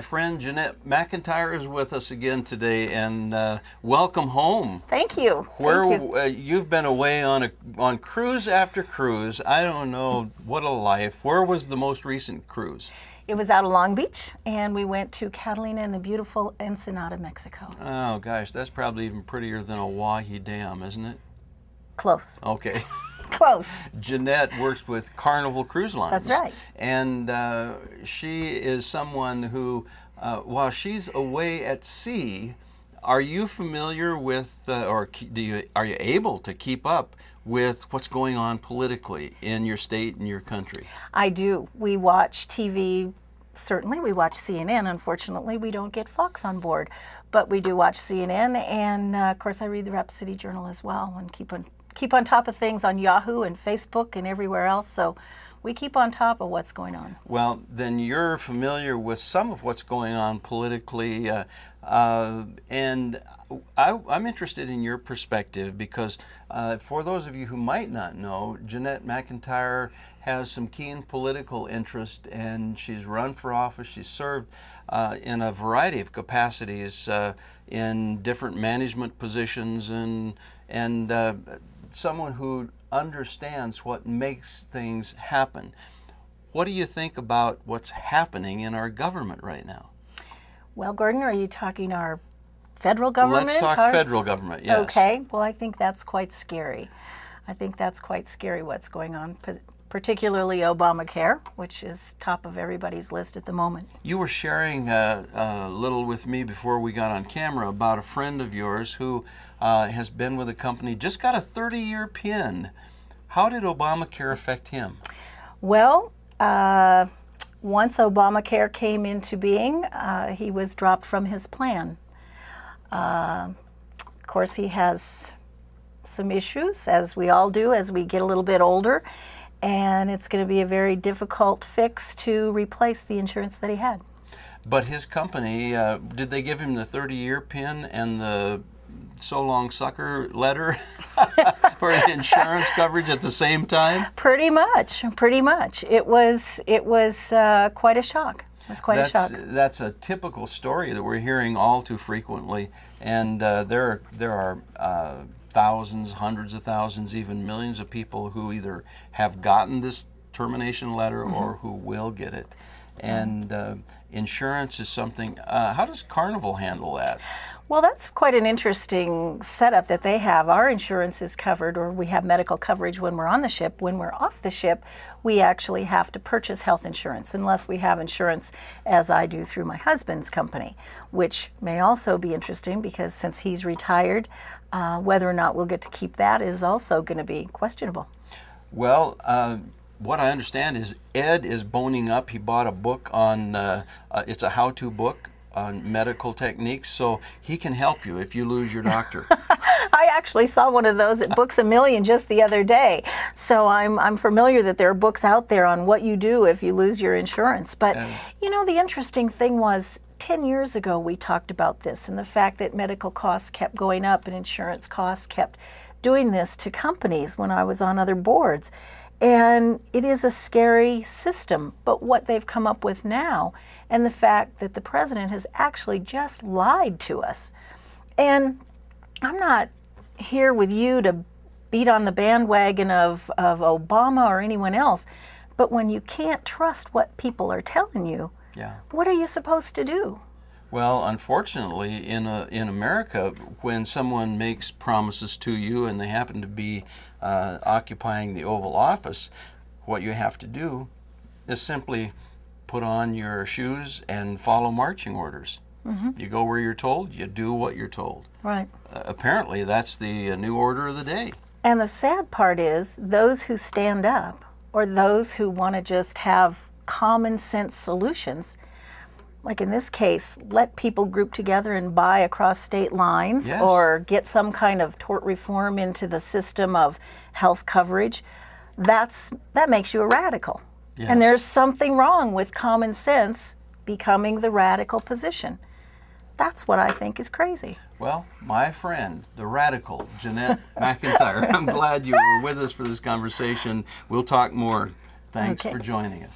My friend Janette McIntyre is with us again today, and welcome home. Thank you. You've been away on cruise after cruise. I don't know, what a life. Where was the most recent cruise? It was out of Long Beach, and we went to Catalina in the beautiful Ensenada, Mexico. Oh gosh, that's probably even prettier than Oahe Dam, isn't it? Close. Okay. Close. Janette works with Carnival Cruise Lines. That's right. And she is someone who, while she's away at sea, are you familiar with, are you able to keep up with what's going on politically in your state and your country? I do. We watch TV. Certainly, we watch CNN. Unfortunately, we don't get Fox on board, but we do watch CNN, and of course, I read the Rapid City Journal as well, and keep on top of things on Yahoo and Facebook and everywhere else. So we keep on top of what's going on. Well, then you're familiar with some of what's going on politically, and I'm interested in your perspective because for those of you who might not know, Janette McIntyre has some keen political interest, and she's run for office. She's served in a variety of capacities in different management positions, and someone who understands what makes things happen. What do you think about what's happening in our government right now? Well, Gordon, are you talking our federal government? Let's talk federal government, yes. Okay, well, I think that's quite scary. I think that's quite scary what's going on, particularly Obamacare, which is top of everybody's list at the moment. You were sharing a little with me before we got on camera about a friend of yours who has been with a company, just got a 30-year PIN. How did Obamacare affect him? Well, once Obamacare came into being, he was dropped from his plan. Of course, he has some issues, as we all do as we get a little bit older, and it's going to be a very difficult fix to replace the insurance that he had. But his company, did they give him the 30-year PIN and the so long sucker letter for insurance coverage at the same time? Pretty much. It was quite a shock. It was quite a shock. That's a typical story that we're hearing all too frequently, and there are thousands, hundreds of thousands, even millions of people who either have gotten this termination letter or who will get it. And insurance is something, how does Carnival handle that? Well, that's quite an interesting setup that they have. Our insurance is covered, or we have medical coverage when we're on the ship. When we're off the ship, we actually have to purchase health insurance, unless we have insurance, as I do through my husband's company, which may also be interesting because since he's retired, whether or not we'll get to keep that is also going to be questionable. Well, what I understand is Ed is boning up. He bought a book on, it's a how-to book on medical techniques, so he can help you if you lose your doctor. I actually saw one of those at Books A Million just the other day, so I'm familiar that there are books out there on what you do if you lose your insurance. But you know, the interesting thing was 10 years ago we talked about this, and the fact that medical costs kept going up and insurance costs kept doing this to companies when I was on other boards. And it is a scary system, but what they've come up with now, and the fact that the president has actually just lied to us. And I'm not here with you to beat on the bandwagon of Obama or anyone else, but when you can't trust what people are telling you, what are you supposed to do? Well, unfortunately, in America, when someone makes promises to you and they happen to be occupying the Oval Office, what you have to do is simply put on your shoes and follow marching orders. You go where you're told, you do what you're told. Right. Apparently, that's the new order of the day. And the sad part is, those who stand up, or those who want to just have common sense solutions, like in this case, let people group together and buy across state lines, or get some kind of tort reform into the system of health coverage, that makes you a radical. And there's something wrong with common sense becoming the radical position. That's what I think is crazy. Well, my friend, the radical, Janette McIntyre, I'm glad you were with us for this conversation. We'll talk more. Thanks for joining us.